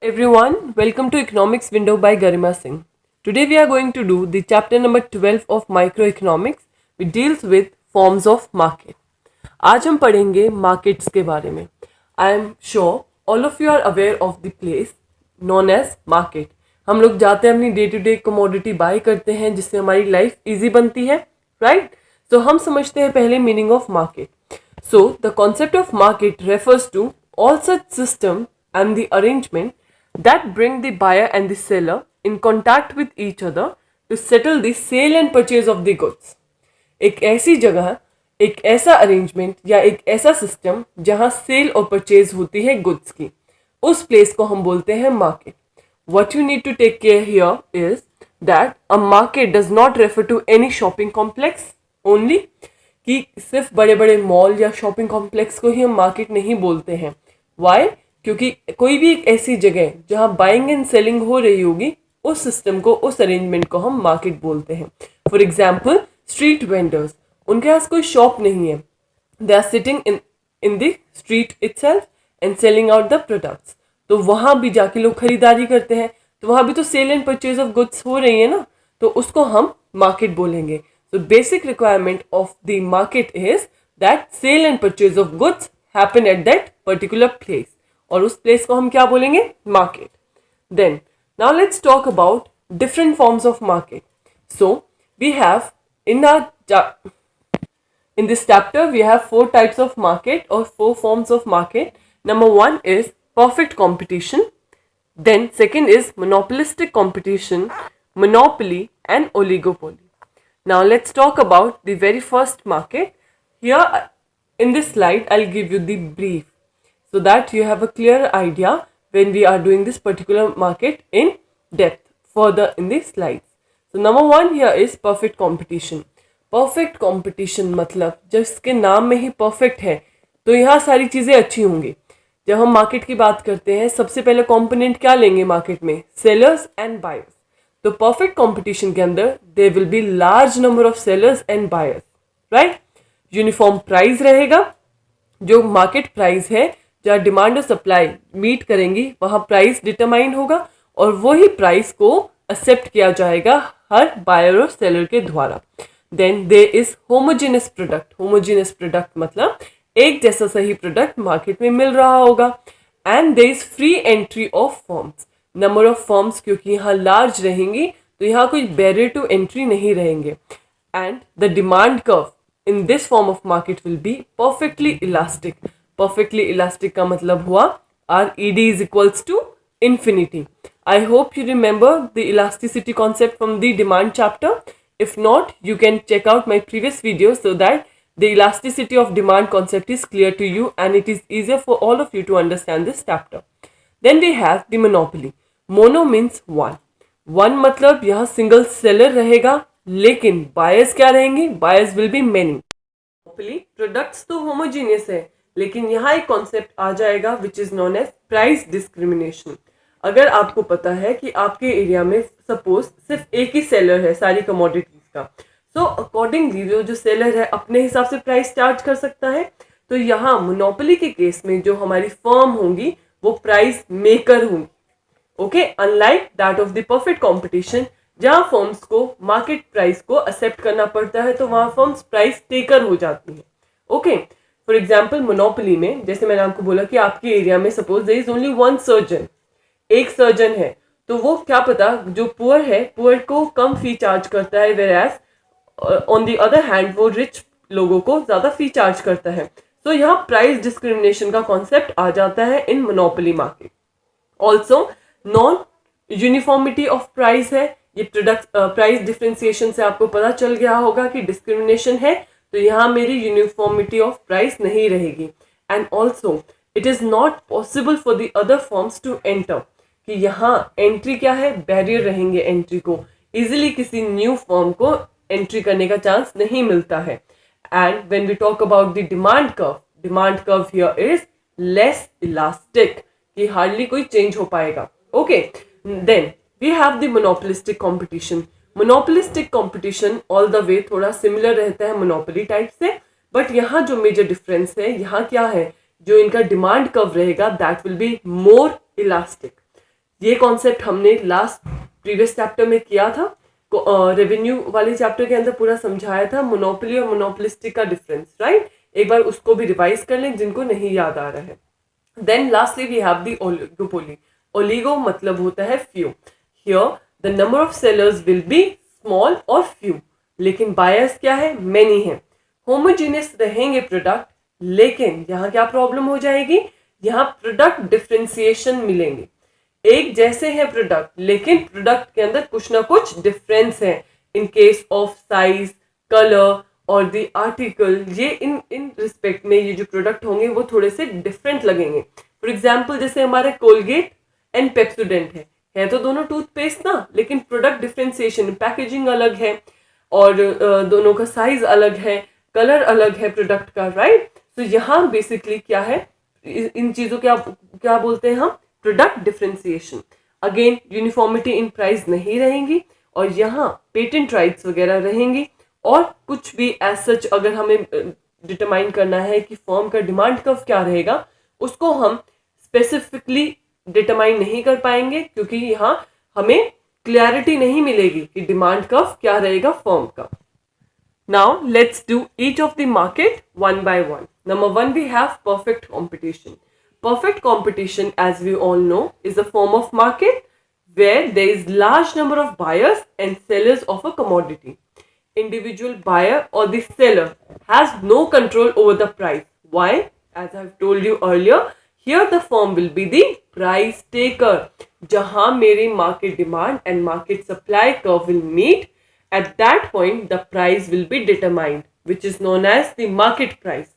Everyone, welcome to Economics Window by Garima Singh. Today we are going to do the chapter number 12 of Microeconomics which deals with forms of market. आज हम पढ़ेंगे markets के बारे में. I am sure all of you are aware of the place known as market. हम लोग जाते हैं अपनी day to day commodity buy करते हैं जिससे हमारी लाइफ इजी बनती है, राइट? So हम समझते हैं पहले meaning of market. So the concept of market refers to all such system and the arrangement that bring the buyer and the seller in contact with each other to settle the sale and purchase of the goods. एक ऐसी जगह, एक ऐसा arrangement या एक ऐसा system जहां cell और परचेज होती है गुड्स की, उस प्लेस को हम बोलते हैं market. What you need to take care here is that a market does not refer to any shopping complex only, कि सिर्फ बड़े बड़े मॉल या शॉपिंग कॉम्प्लेक्स को ही हम मार्केट नहीं बोलते हैं. Why? क्योंकि कोई भी एक ऐसी जगह जहां बाइंग एंड सेलिंग हो रही होगी, उस सिस्टम को, उस अरेंजमेंट को हम मार्केट बोलते हैं. फॉर एग्जाम्पल स्ट्रीट वेंडर्स, उनके पास कोई शॉप नहीं है, they are sitting in the street itself and selling out the products. तो वहां भी जाके लोग खरीदारी करते हैं, तो वहां भी तो sell and purchase of goods हो रही है ना, तो उसको हम मार्केट बोलेंगे. So basic requirement of the market is that sale and purchase of goods happen at that particular place. और उस place को हम क्या बोलेंगे? Market. Then now let's talk about different forms of market. So we have in this chapter we have 4 types of market or 4 forms of market. Number 1 is perfect competition. Then second is monopolistic competition, monopoly and oligopoly. Now let's talk about the very first market. Here in this slide I'll give you the brief so that you have a clear idea when we are doing this particular market in depth further in the slides. So number 1 here is perfect competition. Perfect competition मतलब जिसके नाम में ही perfect है तो यहाँ सारी चीज़ें अच्छी होंगी. जब हम मार्केट की बात करते हैं सबसे पहले कॉम्पोनेंट क्या लेंगे मार्केट में? Sellers and buyers. तो परफेक्ट कंपटीशन के अंदर there will be large number of sellers and buyers, right? Uniform price रहेगा, जो मार्केट प्राइस है जहाँ डिमांड और सप्लाई मीट करेंगी वहाँ प्राइस डिटरमाइन होगा और वही प्राइस को एक्सेप्ट किया जाएगा हर बायर और सेलर के द्वारा. Then there is homogenous product. Homogenous product मतलब एक जैसा सही प्रोडक्ट मार्केट में मिल रहा होगा. And there is free entry of firms. Number of firms क्योंकि यहाँ लार्ज रहेंगी तो यहाँ कोई बैरियर टू एंट्री नहीं रहेंगे. And the demand curve in this form of market will be perfectly elastic. Perfectly elastic का मतलब हुआ RED is equals to infinity. I hope you remember the elasticity concept from the demand chapter. If not, you can check out my previous videos so that the elasticity of demand concept is clear to you and it is easier for all of you to understand this chapter. Then we have the monopoly. Mono means one. One मतलब यहाँ single seller रहेगा लेकिन buyers क्या रहेंगे? Buyers will be many. Monopoly products तो homogeneous है लेकिन यहाँ एक कॉन्सेप्ट आ जाएगा which is known as price discrimination. अगर आपको पता है कि आपके एरिया में सपोज सिर्फ एक ही सेलर है सारी कमोडिटीज का, सो अकॉर्डिंगली जो सेलर है अपने हिसाब से प्राइस चार्ज कर सकता है. तो यहाँ मोनोपोली के केस में जो हमारी फर्म होंगी वो प्राइस मेकर होंगी. Okay, unlike that of the perfect competition जहां फर्म्स को मार्केट प्राइस को एक्सेप्ट करना पड़ता है तो वहां फर्म्स प्राइस टेकर हो जाती है. ओके, फॉर एग्जांपल मोनोपोली में जैसे मैंने आपको बोला कि आपके एरिया में suppose there is only one surgeon, एक सर्जन है, तो वो क्या पता जो पुअर है पुअर को कम फी चार्ज करता है, whereas on the other hand वो रिच लोगों को ज्यादा फी चार्ज करता है. तो यहाँ प्राइस डिस्क्रिमिनेशन का कॉन्सेप्ट आ जाता है in monopoly market. Also non uniformity of price है. ये प्रोडक्ट प्राइस डिफरेंशिएशन से आपको पता चल गया होगा कि डिस्क्रिमिनेशन है तो यहाँ मेरी यूनिफॉर्मिटी ऑफ प्राइस नहीं रहेगी. And also it is not possible for the other forms to enter, कि यहाँ एंट्री क्या है? बैरियर रहेंगे एंट्री को. इजिली किसी न्यू फॉर्म को एंट्री करने का चांस नहीं मिलता है. And when we talk about the demand curve here is less elastic, कि hardly कोई change हो पाएगा. Okay, then we have the monopolistic competition. Monopolistic competition all the way थोड़ा similar रहता है monopoly type से, but यहाँ जो major difference है यहाँ क्या है? जो इनका demand curve रहेगा that will be more elastic. ये कॉन्सेप्ट हमने लास्ट प्रीवियस चैप्टर में किया था, रेवेन्यू वाले चैप्टर के अंदर पूरा समझाया था मोनोपोली और मोनोपोलिस्टिक का डिफरेंस, राइट? एक बार उसको भी रिवाइज कर लें जिनको नहीं याद आ रहा है. Then lastly we have the oligopoly. Oligo मतलब होता है few. Here the number of sellers will be small और फ्यू, लेकिन बायर्स क्या है? मेनी है. होमोजीनियस रहेंगे प्रोडक्ट, लेकिन यहाँ क्या प्रॉब्लम हो जाएगी? यहाँ प्रोडक्ट डिफ्रेंसिएशन मिलेंगे. एक जैसे हैं प्रोडक्ट, लेकिन प्रोडक्ट के अंदर कुछ ना कुछ डिफरेंस है in case of size, colour और द आर्टिकल. ये इन रिस्पेक्ट में ये जो प्रोडक्ट होंगे वो थोड़े से डिफरेंट लगेंगे. फॉर एग्जाम्पल जैसे हमारे कोलगेट एंड पेप्सोडेंट है तो दोनों टूथपेस्ट ना, लेकिन प्रोडक्ट डिफ्रेंसिएशन, पैकेजिंग अलग है और दोनों का साइज अलग है, कलर अलग है प्रोडक्ट का, राइट? तो यहाँ बेसिकली क्या है, इन चीजों क्या बोलते हैं हम? Product differentiation. Again uniformity in price नहीं रहेंगी और यहाँ पेटेंट राइट्स वगैरह रहेंगी. और कुछ भी एज सच अगर हमें डिटरमाइन करना है कि फर्म का डिमांड कर्व क्या रहेगा, उसको हम स्पेसिफिकली डिटरमाइन नहीं कर पाएंगे, क्योंकि यहाँ हमें क्लैरिटी नहीं मिलेगी कि डिमांड कर्व क्या रहेगा फर्म का. Now let's do each of the market one by one. Number one, we have perfect competition. Perfect competition, as we all know, is a form of market where there is large number of buyers and sellers of a commodity. Individual buyer or the seller has no control over the price. Why? As I have told you earlier, here the firm will be the price taker. जहाँ मेरी market demand and market supply curve will meet, at that point the price will be determined, which is known as the market price.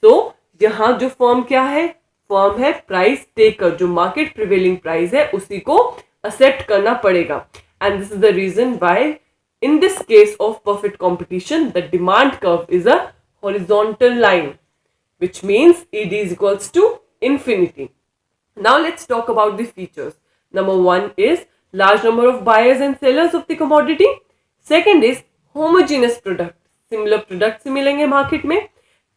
So यहाँ जो firm क्या है? Firm है price taker. जो market prevailing price है उसी को accept करना पड़ेगा. And this is the reason why in this case of perfect competition the demand curve is a horizontal line, which means ED is equals to infinity. Now let's talk about the features. Number one is large number of buyers and sellers of the commodity. Second is homogeneous product, similar product से मिलेंगे market में.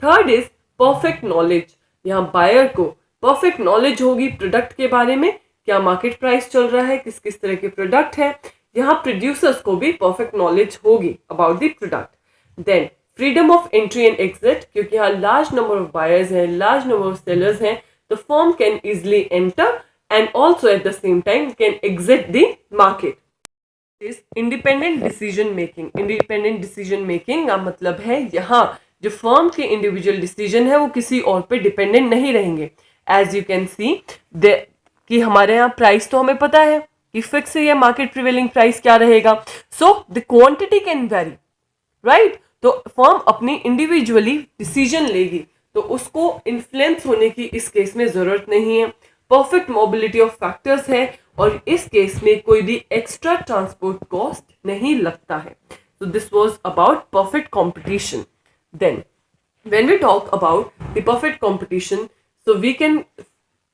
Third is perfect knowledge. यहाँ buyer को perfect knowledge होगी product के बारे में, क्या मार्केट प्राइस चल रहा है, किस किस तरह के प्रोडक्ट है. यहाँ प्रोड्यूसर्स को भी परफेक्ट नॉलेज होगी about the product. Then freedom of entry and exit, क्योंकि यहाँ लार्ज नंबर ऑफ बायर्स हैं, लार्ज नंबर ऑफ सेलर्स हैं, the firm can easily enter and also at the same time can exit the market. Is independent decision making. Independent decision making का मतलब है यहाँ जो firm के individual decision है वो किसी और पे डिपेंडेंट नहीं रहेंगे. एज यू कैन सी कि हमारे यहाँ प्राइस तो हमें पता है कि फिक्स है, या मार्केट प्रिवेलिंग प्राइस क्या रहेगा. So the quantity can very, right? तो फर्म अपनी इंडिविजुअली डिसीजन लेगी, तो उसको इन्फ्लुएंस होने की इस केस में जरूरत नहीं है. परफेक्ट मोबिलिटी ऑफ फैक्टर्स है और इस केस में कोई भी एक्स्ट्रा ट्रांसपोर्ट कॉस्ट नहीं लगता है. So this was about perfect competition. Then when we talk about the perfect competition, so we can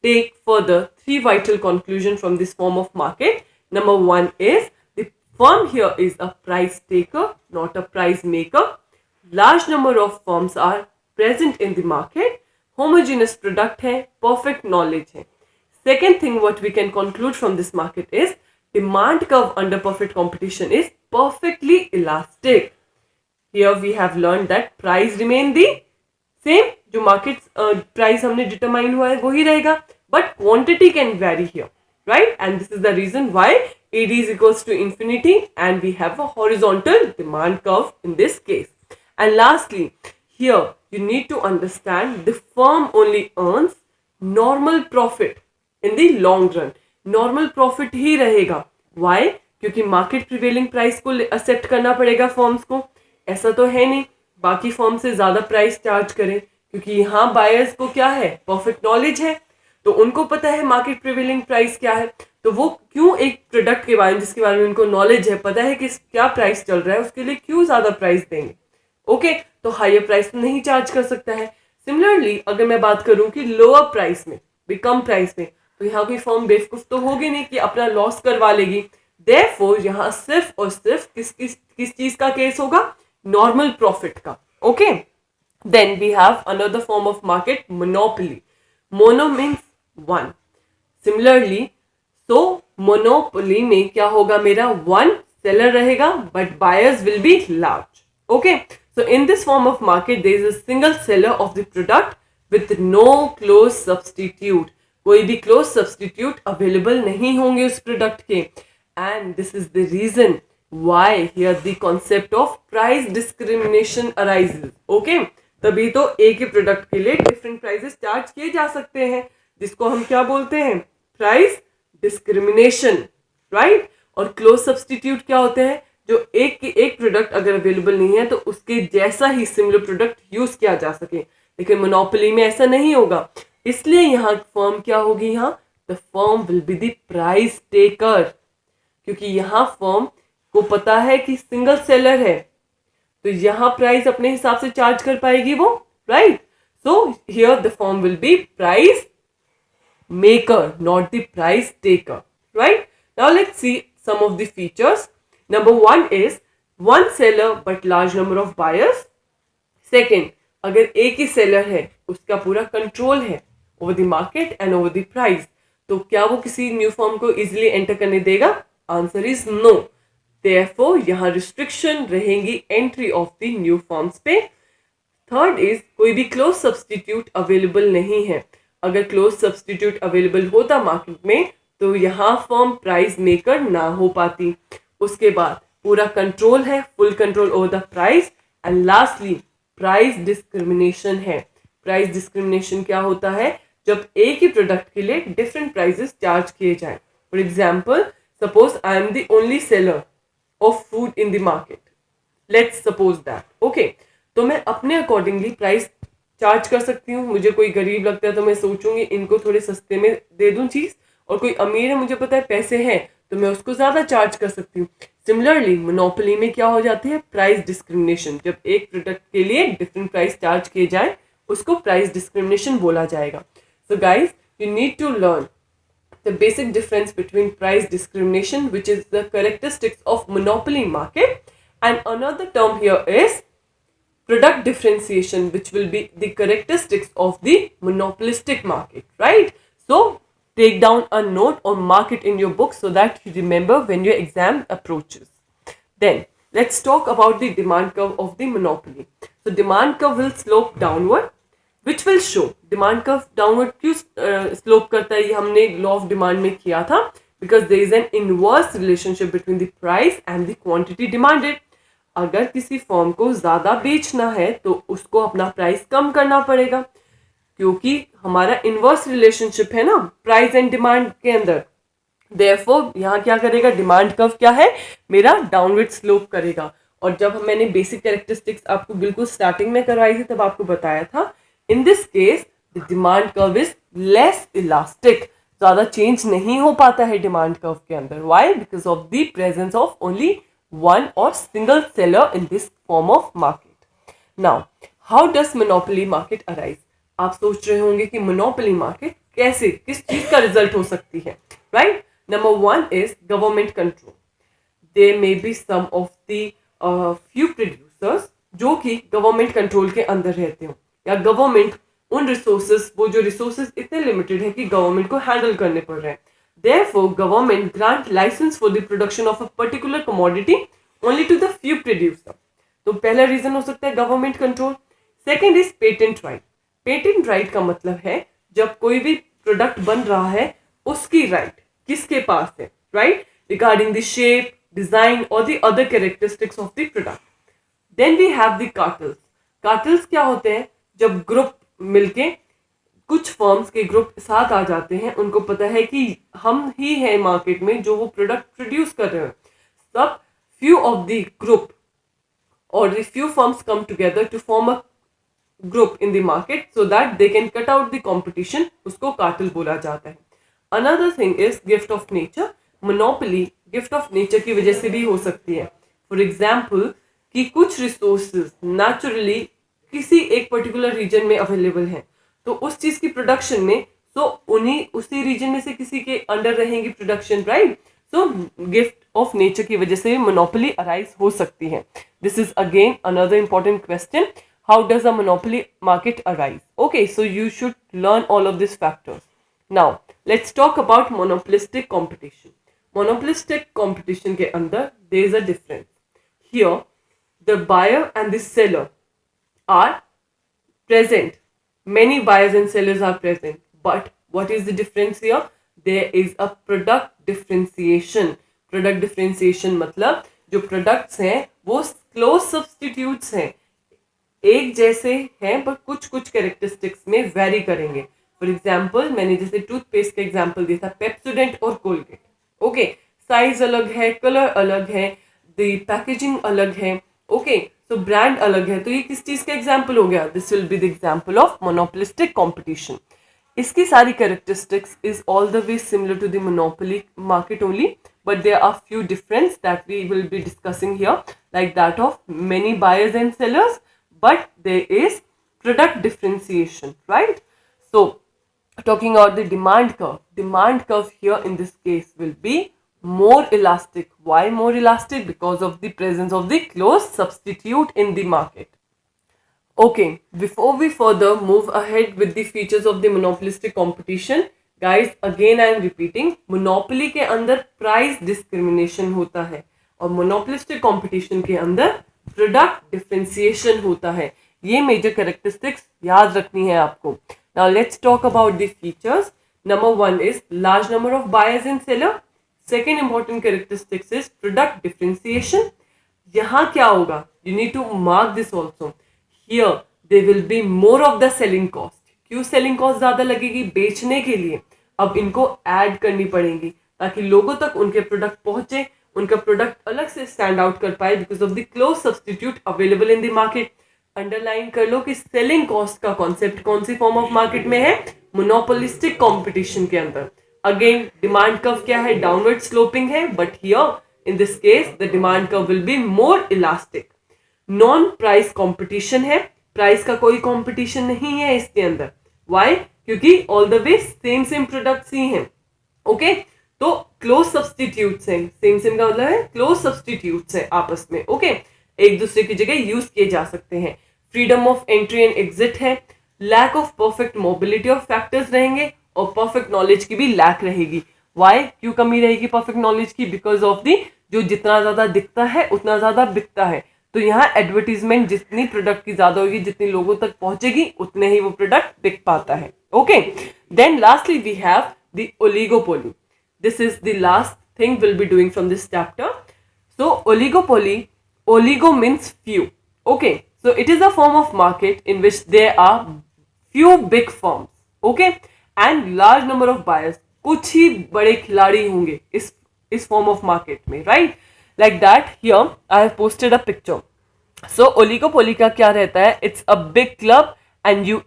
take further three vital conclusions from this form of market. Number one is the firm here is a price taker, not a price maker. Large number of firms are present in the market. Homogeneous product है, perfect knowledge है. Second thing what we can conclude from this market is demand curve under perfect competition is perfectly elastic. Here we have learned that price remain the same. जो market price हमने determine हुआ है वही रहेगा, but quantity can vary here, right? And this is the reason why ED is equals to infinity and we have a horizontal demand curve in this case. And lastly, here you need to understand the firm only earns normal profit in the long run. Normal profit ही रहेगा. Why? क्योंकि market prevailing price को accept करना पड़ेगा firms को. ऐसा तो है नहीं बाकी फर्म से ज्यादा प्राइस चार्ज करें, क्योंकि यहाँ बायर्स को क्या है, परफेक्ट नॉलेज है, तो उनको पता है मार्केट प्रिवेलिंग प्राइस क्या है. तो वो क्यों एक प्रोडक्ट के बारे में जिसके बारे में उनको नॉलेज है, पता है कि क्या प्राइस चल रहा है, उसके लिए क्यों ज्यादा प्राइस देंगे. ओके, तो हायर प्राइस नहीं चार्ज कर सकता है. सिमिलरली अगर मैं बात करूं कि लोअर प्राइस में भी, कम प्राइस में, तो यहाँ कोई फर्म बेवकूफ तो होगी नहीं कि अपना लॉस करवा लेगी. देयरफॉर यहाँ सिर्फ और सिर्फ किस चीज का केस होगा, नॉर्मल प्रॉफिट का. Okay, then we have another form of market, monopoly. Mono means one. Similarly तो मोनोपोली में क्या होगा, मेरा वन सेलर रहेगा but buyers will be large. Okay, so in this form of market there is a single seller of the product with no close substitute. कोई भी close substitute available नहीं होंगे उस प्रोडक्ट के. And this is the reason why here the concept of price discrimination arises. Okay, तभी तो एक ही product के लिए डिफरेंट प्राइसेस चार्ज किए जा सकते हैं, जिसको हम क्या बोलते हैं, प्राइस डिस्क्रिमिनेशन, राइट. और क्लोज सब्सटीट्यूट क्या होते हैं, जो एक प्रोडक्ट अगर अवेलेबल नहीं है तो उसके जैसा ही सिमिलर प्रोडक्ट यूज किया जा सके. लेकिन मोनोपोली में ऐसा नहीं होगा, इसलिए यहाँ फर्म क्या होगी, यहाँ the firm will be the price taker. क्योंकि यहाँ फर्म को पता है कि सिंगल सेलर है, तो यहाँ प्राइस अपने हिसाब से चार्ज कर पाएगी वो, right. So here the firm will be price maker, not the price taker, right. Now let's see some of the features. Number 1 is one seller but large number of buyers. Second, अगर एक ही सेलर है, उसका पूरा control है over the market and over the price, तो क्या वो किसी न्यू फर्म को इजिली एंटर करने देगा? Answer is no. Therefore, यहाँ रिस्ट्रिक्शन रहेंगी entry of the new firms पे. थर्ड इज कोई भी क्लोज सब्सटीट्यूट अवेलेबल नहीं है. अगर क्लोज सब्सटीट्यूट अवेलेबल होता मार्केट में तो यहाँ फर्म प्राइस मेकर ना हो पाती. उसके बाद पूरा कंट्रोल है, full control over the price. And lastly price discrimination है. प्राइस डिस्क्रिमिनेशन क्या होता है, जब एक ही प्रोडक्ट के लिए डिफरेंट प्राइसेस चार्ज किए जाए. For example, suppose I am the only seller of food in the market. Let's suppose that. Okay, तो मैं अपने अकॉर्डिंगली प्राइस चार्ज कर सकती हूँ. मुझे कोई गरीब लगता है तो मैं सोचूंगी इनको थोड़े सस्ते में दे दूं चीज, और कोई अमीर है, मुझे पता है पैसे हैं, तो मैं उसको ज्यादा चार्ज कर सकती हूँ. सिमिलरली मोनोपोली में क्या हो जाती है, प्राइस डिस्क्रिमिनेशन. जब एक प्रोडक्ट के लिए डिफरेंट प्राइस चार्ज किए जाए उसको प्राइस डिस्क्रिमिनेशन बोला जाएगा. So guys, you need to learn the basic difference between price discrimination, which is the characteristics of monopoly market, and another term here is product differentiation, which will be the characteristics of the monopolistic market, right? So take down a note or mark it in your book so that you remember when your exam approaches. Then let's talk about the demand curve of the monopoly. So demand curve will slope downward, which will show demand curve downward. क्यों slope करता है, ये हमने law of demand में किया था, because there is an inverse relationship between the price and the quantity demanded. अगर किसी फॉर्म को ज्यादा बेचना है तो उसको अपना प्राइस कम करना पड़ेगा, क्योंकि हमारा इनवर्स रिलेशनशिप है ना प्राइस एंड डिमांड के अंदर. देयरफॉर यहाँ क्या करेगा, डिमांड कर्व क्या है, मेरा डाउनवर्ड स्लोप करेगा. और जब मैंने बेसिक कैरेक्टरिस्टिक्स आपको बिल्कुल स्टार्टिंग में करवाई थी तब आपको बताया था, in this case the demand curve is less elastic. ज़्यादा चेंज नहीं हो पाता है डिमांड कर्व के अंदर. Why? Because of the presence of only one or single seller in this form of market. Now, how does monopoly market arise? आप सोच रहे होंगे कि monopoly market कैसे, किस चीज का रिजल्ट हो सकती है, right? Number 1 is government control. There may be some of the few producers जो कि गवर्नमेंट कंट्रोल के अंदर रहते हो, या गवर्नमेंट उन रिसोर्सेज, वो जो रिसोर्सेज इतने लिमिटेड है कि गवर्नमेंट को हैंडल करने पड़ रहे हैं. Therefore, government grant license for the production of a particular commodity only to the few producer. तो पहला रीजन हो सकता है government control. Second is patent right. Patent right का मतलब है जब कोई भी प्रोडक्ट बन रहा है उसकी राइट किसके पास है, right, regarding the shape, design और the other characteristics of the product. Then we have the cartels. Cartels क्या होते हैं, जब ग्रुप मिलके कुछ फर्म्स के ग्रुप साथ आ जाते हैं, उनको पता है कि हम ही हैं मार्केट में जो वो प्रोडक्ट प्रोड्यूस कर रहे हैं. सब few of the group or the few firms come together to form a group in the market so that they can cut out the competition. उसको कार्टेल बोला जाता है. Another thing is gift of nature. Monopoly gift of nature की वजह से भी हो सकती है. For example, कि कुछ resources naturally किसी एक पर्टिकुलर रीजन में अवेलेबल हैं, तो उस चीज की प्रोडक्शन में तो उन्हीं उसी रीजन में से किसी के अंडर रहेंगी production, right. So gift of nature की वजह से मोनोपोली अराइज हो सकती है. This is again another important question, how does a monopoly market arise. Okay, so you should learn all of this factors. Now let's talk about monopolistic competition. Monopolistic competition के अंदर there is a difference. Here the buyer and the seller are present. Many buyers and sellers are present. But what is the difference here? There is a product differentiation. Product differentiation मतलब जो products हैं वो close substitutes हैं, एक जैसे हैं पर कुछ कुछ कैरेक्टरिस्टिक्स में वेरी करेंगे. फॉर एग्जाम्पल मैंने जैसे टूथपेस्ट का एग्जाम्पल दिया था, पेप्सोडेंट और कोलगेट. ओके, साइज अलग है, कलर अलग है, द पैकेजिंग अलग है. ओके, तो ब्रांड अलग है. तो ये किस चीज का एग्जाम्पल हो गया? This will be the example of monopolistic competition. इसकी सारी characteristics is all the way similar to the monopoly market only, but there are few difference that we will be discussing here, like that of many buyers and sellers, but there is product differentiation, right? So talking about the demand curve here in this case will be more elastic. Why more elastic? Because of the presence of the close substitute in the market. Okay, before we further move ahead with the features of the monopolistic competition, guys, again I am repeating, monopoly के अंदर price discrimination होता है और monopolistic competition के अंदर product differentiation होता है. ये major characteristics याद रखनी है आपको. Now let's talk about the features. Number one is large number of buyers and seller. Second important characteristics is product differentiation. यहाँ क्या होगा? You need to mark this also. Here there will be more of the selling cost. क्यों selling cost ज़्यादा लगेगी? बेचने के लिए अब इनको ऐड करनी पड़ेगी ताकि लोगों तक उनके प्रोडक्ट पहुंचे, उनका प्रोडक्ट अलग से स्टैंड आउट कर पाए because of the close substitute available in the market. Underline कर लो कि सेलिंग कॉस्ट का कॉन्सेप्ट कौन सी फॉर्म ऑफ मार्केट में है? मोनोपोलिस्टिक कंपटीशन के अंदर. अगेन डिमांड कर्व क्या है? डाउनवर्ड स्लोपिंग है, but here in this case the demand curve will be more elastic. Non price competition है, प्राइस का कोई कंपटीशन नहीं है इसके अंदर. व्हाई? क्योंकि all the way same products ही हैं. ओके, तो क्लोज सब्सटीट्यूट्स हैं. सेम का मतलब है क्लोज सब्सटीट्यूट्स हैं आपस में. ओके, एक दूसरे की जगह यूज किए जा सकते हैं. Freedom of entry and exit है. Lack of perfect mobility of factors रहेंगे और परफेक्ट नॉलेज की भी लैक रहेगी. वाई? क्यों कमी रहेगी परफेक्ट नॉलेज की? बिकॉज ऑफ दी जो जितना ज्यादा दिखता है उतना ज्यादा बिकता है. तो यहाँ एडवर्टीजमेंट जितनी प्रोडक्ट की ज्यादा होगी, जितनी लोगों तक पहुंचेगी, उतने ही वो प्रोडक्ट बिक पाता है. Okay, then lastly we have the oligopoly. This is the last thing will be doing from this chapter. So oligopoly, oligo means few. Okay, so it is a form of market in which there are few big firms, okay, and large number of buyers. कुछ ही बड़े खिलाड़ी होंगे इस form of market में, right? Like that, here I have posted a picture. So oligopoly का क्या रहता है? It's a big club and you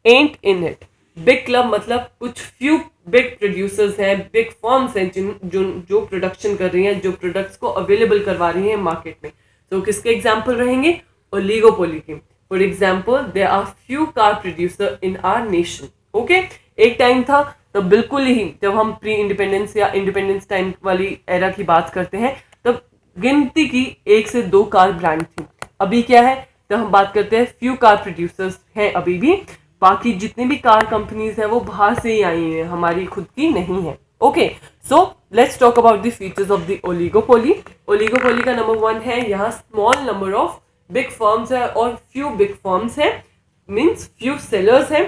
ain't in it. Big club मतलब कुछ few big producers हैं, big firms हैं जो प्रोडक्शन कर रही हैं, जो प्रोडक्ट्स को अवेलेबल करवा रही हैं मार्केट में. तो किसके एग्जाम्पल रहेंगे? ओलिगोपोली के. For example there are few car producer in our nation. Okay, एक टाइम था तब बिल्कुल ही, जब हम प्री इंडिपेंडेंस या इंडिपेंडेंस टाइम वाली एरा की बात करते हैं, तब गिनती की 1 से 2 कार ब्रांड थी. अभी क्या है? जब हम बात करते हैं फ्यू कार प्रोड्यूसर्स हैं अभी भी. बाकी जितनी भी कार कंपनीज हैं वो बाहर से ही आई हैं, हमारी खुद की नहीं है. Okay, so let's talk about the features of the oligopoly. Oligopoly का नंबर 1 है, यहाँ small number of big firms है और फ्यू बिग फर्म्स है, मीन्स फ्यू सेलर्स है.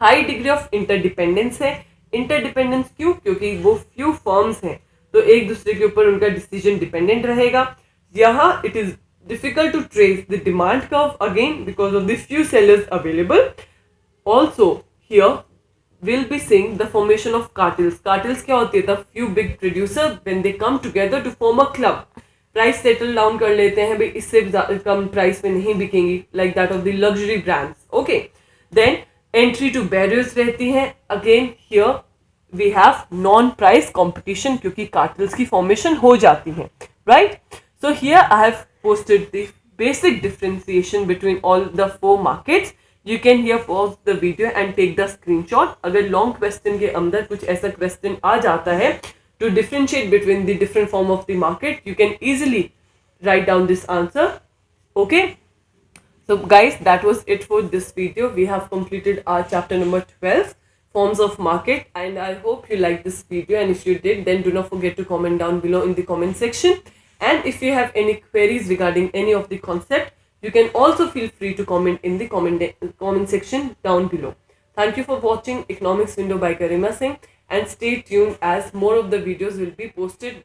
हाई डिग्री ऑफ इंटरडिपेंडेंस है. इंटरडिपेंडेंस क्यों? क्योंकि वो फ्यू फर्म्स हैं तो एक दूसरे के ऊपर उनका डिसीजन डिपेंडेंट रहेगा. यहाँ it is difficult to trace the demand curve again because of the few sellers available. Also here we'll be seeing the formation of cartels. Cartels क्या होती है? The few big producers when they come together to form a club. Price settle down कर लेते हैं, भाई इससे कम price में नहीं बिकेंगी, like that of the luxury brands. Okay, then entry to barriers रहती हैं. Again here we have non-price competition क्योंकि cartels की formation हो जाती है, right? So here I have posted the basic differentiation between all the 4 markets. You can here pause the video and take the screenshot. अगर long question के अंदर कुछ ऐसा question आ जाता है to differentiate between the different form of the market, you can easily write down this answer. Okay, so guys, that was it for this video. We have completed our chapter number 12. forms of market, and I hope you liked this video, and if you did, then do not forget to comment down below in the comment section. And if you have any queries regarding any of the concept, you can also feel free to comment in the comment section down below. Thank you for watching Economics Window by Garima Singh, and stay tuned as more of the videos will be posted